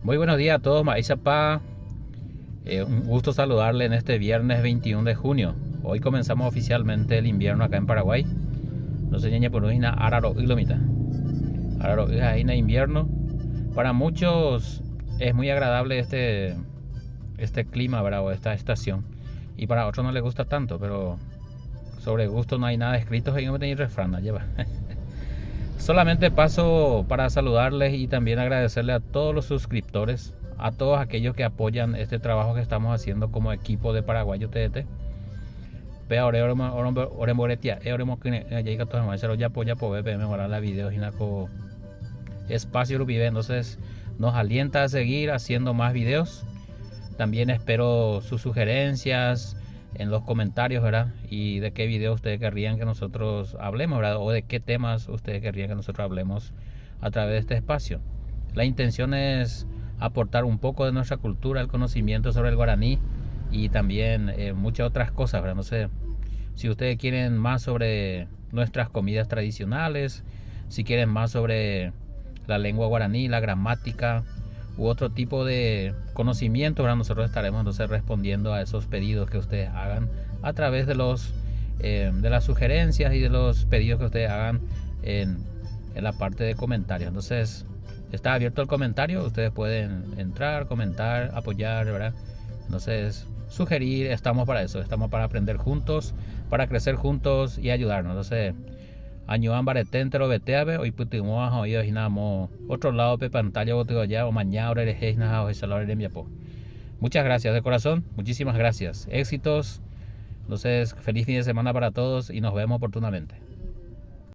Muy buenos días a todos, Maizapa. Un gusto saludarle en este viernes 21 de junio. Hoy comenzamos oficialmente el invierno acá en Paraguay. No se ñeñe por una araro ilomita. Araro es invierno. Para muchos es muy agradable este clima, ¿verdad? O esta estación. Y para otros no les gusta tanto, pero sobre gusto no hay nada escrito en el refrán, lleva. Solamente paso para saludarles y también agradecerle a todos los suscriptores, a todos aquellos que apoyan este trabajo que estamos haciendo como equipo de Paraguayo TDT. Pero ahora oremoretia, ya poder mejorar la videos y espacio lo vive, entonces nos alienta a seguir haciendo más videos. También espero sus sugerencias en los comentarios, ¿verdad? Y de qué video ustedes querrían que nosotros hablemos, ¿verdad? O de qué temas ustedes querrían que nosotros hablemos a través de este espacio. La intención es aportar un poco de nuestra cultura, el conocimiento sobre el guaraní y también muchas otras cosas, ¿verdad? No sé, si ustedes quieren más sobre nuestras comidas tradicionales, si quieren más sobre la lengua guaraní, la gramática u otro tipo de conocimiento, ¿verdad? Nosotros estaremos entonces respondiendo a esos pedidos que ustedes hagan a través de de las sugerencias y de los pedidos que ustedes hagan en la parte de comentarios. Entonces está abierto el comentario, ustedes pueden entrar, comentar, apoyar, ¿verdad? Entonces sugerir, estamos para eso, estamos para aprender juntos, para crecer juntos y ayudarnos. Entonces año baretentero beteabe hoy putimos hoy ginamo otro lado de pantalla botigo ya o mañana hora de miapo. Muchas gracias de corazón, muchísimas gracias, éxitos. Entonces feliz fin de semana para todos y nos vemos oportunamente.